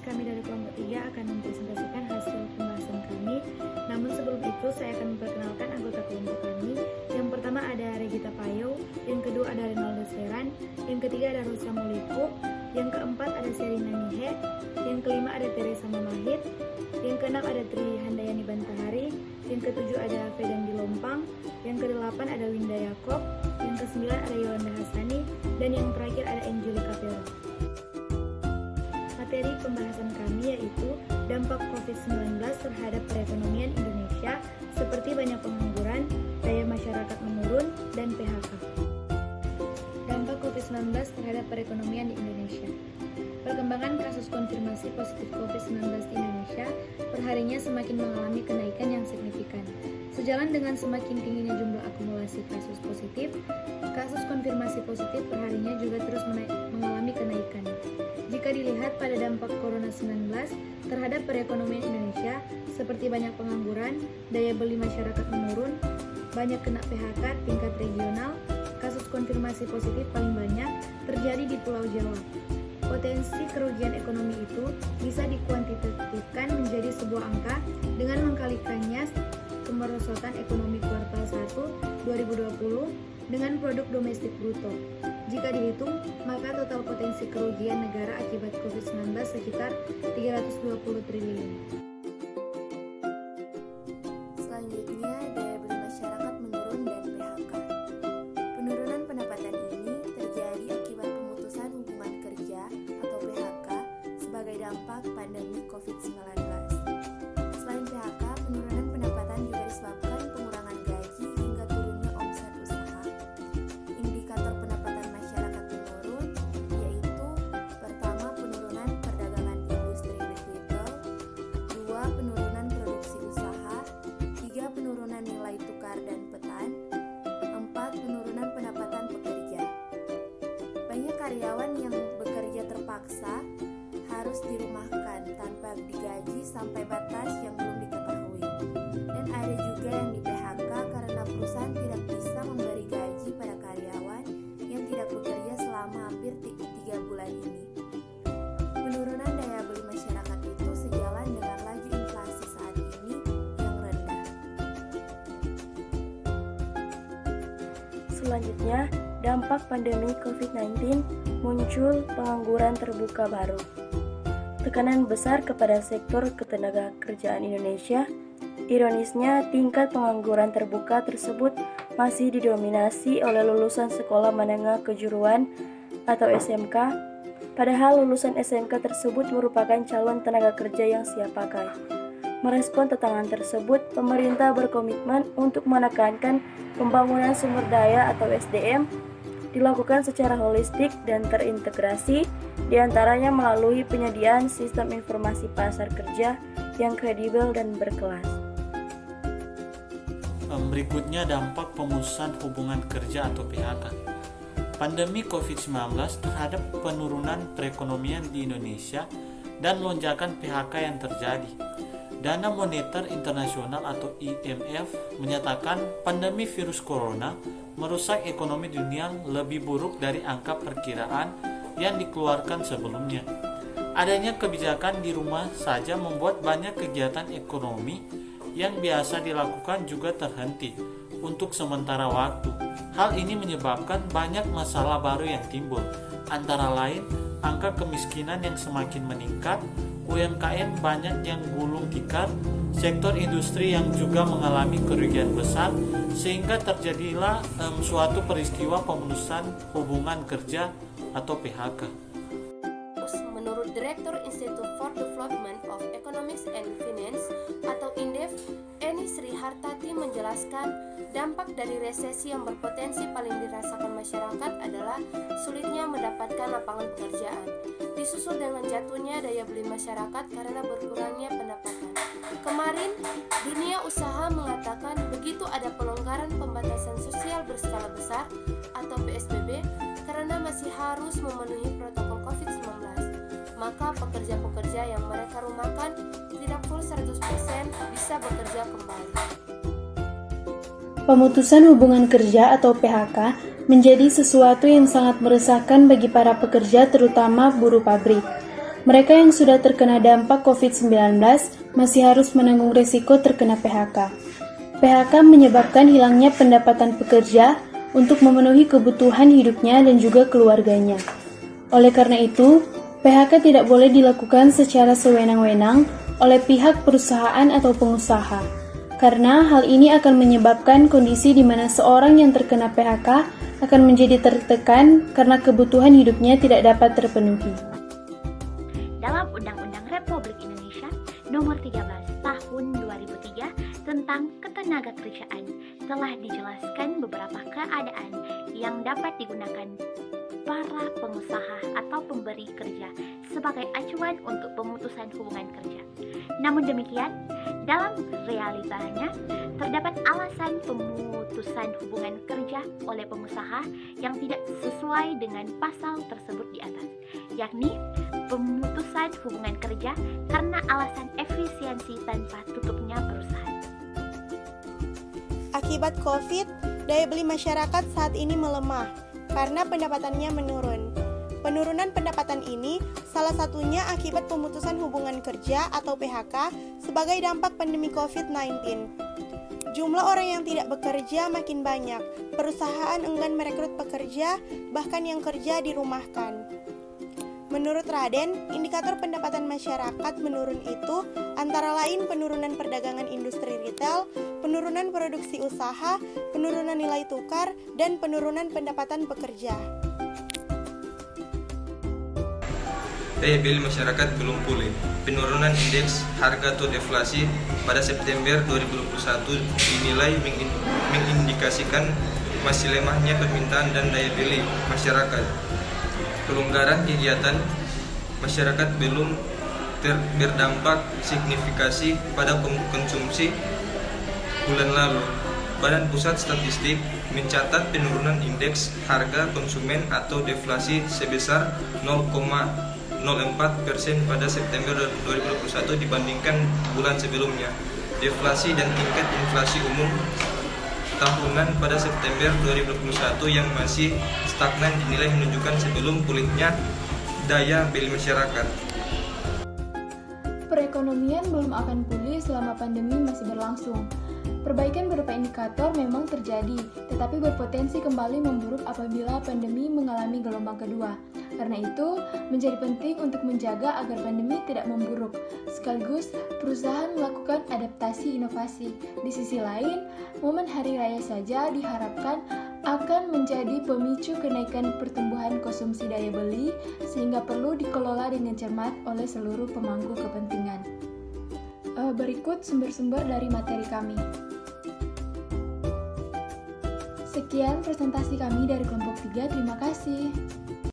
kami dari kelompok 3 akan mempresentasikan hasil pembahasan kami. Namun sebelum itu, saya akan memperkenalkan anggota kelompok kami. Yang pertama ada Regita Payo, yang kedua ada Rinaldo Seran, yang ketiga ada Rosa Moliku, yang keempat ada Serina Nihe, yang kelima ada Teresa Mamahit, yang keenam ada Tri Handayani Bantahari, yang ketujuh ada Fedan di Lompang, yang kedelapan ada Winda Yakob, yang kesembilan ada Yolanda Hasani, dan yang terakhir ada Angelika Pero. Materi pembahasan kami yaitu dampak COVID-19 terhadap perekonomian Indonesia seperti banyak pengangguran, daya masyarakat menurun, dan PHK. Dampak COVID-19 terhadap perekonomian di Indonesia. Perkembangan kasus konfirmasi positif COVID-19 di Indonesia perharinya semakin mengalami kenaikan yang signifikan. Sejalan dengan semakin tingginya jumlah akumulasi kasus positif, kasus konfirmasi positif perharinya juga terus mengalami kenaikan. Jika dilihat pada dampak Corona-19 terhadap perekonomian Indonesia, seperti banyak pengangguran, daya beli masyarakat menurun, banyak kena PHK tingkat regional, kasus konfirmasi positif paling banyak terjadi di Pulau Jawa. Potensi kerugian ekonomi itu bisa dikuantitatifkan menjadi sebuah angka dengan mengkalikannya kemerosotan ekonomi kuartal 1 2020 dengan produk domestik bruto. Jika dihitung, maka total potensi kerugian negara akibat COVID-19 sekitar 320 triliun. Selanjutnya, daya beli masyarakat menurun dan PHK. Penurunan pendapatan ini terjadi akibat pemutusan hubungan kerja atau PHK sebagai dampak pandemi COVID-19. Selain PHK, penurunan pendapatan juga disebabkan pengurangan gaji hingga turunnya omset usaha. Indikator pendapatan masyarakat menurun yaitu pertama, penurunan perdagangan industri retail, dua, penurunan produksi usaha, tiga, penurunan nilai tukar dan petan, empat, penurunan pendapatan pekerja. Banyak karyawan yang bekerja terpaksa harus dirumahkan tanpa digaji sampai batas yang belum diketahui. Dan ada juga yang di PHK karena perusahaan tidak bisa memberi gaji pada karyawan yang tidak bekerja selama hampir 3 bulan ini. Penurunan daya beli masyarakat itu sejalan dengan laju inflasi saat ini yang rendah. Selanjutnya, dampak pandemi COVID-19 muncul pengangguran terbuka baru. Tekanan besar kepada sektor ketenagakerjaan Indonesia. Ironisnya, tingkat pengangguran terbuka tersebut masih didominasi oleh lulusan sekolah menengah kejuruan atau SMK, padahal lulusan SMK tersebut merupakan calon tenaga kerja yang siap pakai. Merespon tantangan tersebut, pemerintah berkomitmen untuk menekankan pembangunan sumber daya atau SDM dilakukan secara holistik dan terintegrasi, diantaranya melalui penyediaan sistem informasi pasar kerja yang kredibel dan berkelas. Berikutnya dampak pemutusan hubungan kerja atau PHK. Pandemi COVID-19 terhadap penurunan perekonomian di Indonesia dan lonjakan PHK yang terjadi. Dana Moneter Internasional atau IMF menyatakan pandemi virus corona merusak ekonomi dunia lebih buruk dari angka perkiraan yang dikeluarkan sebelumnya. Adanya kebijakan di rumah saja membuat banyak kegiatan ekonomi yang biasa dilakukan juga terhenti untuk sementara waktu. Hal ini menyebabkan banyak masalah baru yang timbul, antara lain angka kemiskinan yang semakin meningkat, UMKM banyak yang gulung tikar, sektor industri yang juga mengalami kerugian besar, sehingga terjadilah suatu peristiwa pemutusan hubungan kerja atau PHK. Menurut Direktur Institute for Development of Economics and Finance atau INDEF, Eni Sri Hartati menjelaskan dampak dari resesi yang berpotensi paling dirasakan masyarakat adalah sulitnya mendapatkan lapangan pekerjaan, disusul dengan jatuhnya daya beli masyarakat karena berkurangnya pendapatan. Kemarin, dunia usaha mengatakan begitu ada pelonggaran pembatasan sosial berskala besar atau PSBB karena masih harus memenuhi protokol COVID-19, maka pekerja-pekerja yang mereka rumahkan tidak full 100% bisa bekerja kembali. Pemutusan hubungan kerja atau PHK menjadi sesuatu yang sangat meresahkan bagi para pekerja terutama buruh pabrik. mereka yang sudah terkena dampak COVID-19 masih harus menanggung risiko terkena PHK. PHK menyebabkan hilangnya pendapatan pekerja untuk memenuhi kebutuhan hidupnya dan juga keluarganya. Oleh karena itu, PHK tidak boleh dilakukan secara sewenang-wenang oleh pihak perusahaan atau pengusaha, karena hal ini akan menyebabkan kondisi di mana seorang yang terkena PHK akan menjadi tertekan karena kebutuhan hidupnya tidak dapat terpenuhi. Dalam Undang-Undang Republik Indonesia Nomor 13 Tahun 2003 tentang Ketenagakerjaan telah dijelaskan beberapa keadaan yang dapat digunakan para pengusaha atau pemberi kerja sebagai acuan untuk pemutusan hubungan kerja. Namun demikian, dalam realitanya terdapat alasan pemutusan hubungan kerja oleh pengusaha yang tidak sesuai dengan pasal tersebut di atas, yakni pemutusan hubungan kerja karena alasan efisiensi tanpa tutupnya perusahaan. Akibat COVID, daya beli masyarakat saat ini melemah karena pendapatannya menurun. Penurunan pendapatan ini salah satunya akibat pemutusan hubungan kerja atau PHK sebagai dampak pandemi COVID-19. Jumlah orang yang tidak bekerja makin banyak, perusahaan enggan merekrut pekerja, bahkan yang kerja dirumahkan. Menurut Raden, indikator pendapatan masyarakat menurun itu antara lain penurunan perdagangan industri retail, penurunan produksi usaha, penurunan nilai tukar, dan penurunan pendapatan pekerja. Daya beli masyarakat belum pulih. Penurunan indeks harga atau deflasi pada September 2021 dinilai mengindikasikan masih lemahnya permintaan dan daya beli masyarakat. Pelonggaran kegiatan masyarakat belum berdampak signifikasi pada konsumsi bulan lalu. Badan Pusat Statistik mencatat penurunan indeks harga konsumen atau deflasi sebesar 0,04% pada September 2021 dibandingkan bulan sebelumnya. Deflasi dan tingkat inflasi umum tahunan pada September 2021 yang masih stagnan dinilai menunjukkan sebelum pulihnya daya beli masyarakat. Perekonomian belum akan pulih selama pandemi masih berlangsung. Perbaikan berupa indikator memang terjadi, tetapi berpotensi kembali memburuk apabila pandemi mengalami gelombang kedua. Karena itu, menjadi penting untuk menjaga agar pandemi tidak memburuk. Sekaligus, perusahaan melakukan adaptasi inovasi. Di sisi lain, momen hari raya saja diharapkan akan menjadi pemicu kenaikan pertumbuhan konsumsi daya beli, sehingga perlu dikelola dengan cermat oleh seluruh pemangku kepentingan. Berikut sumber-sumber dari materi kami. Sekian presentasi kami dari kelompok 3, terima kasih.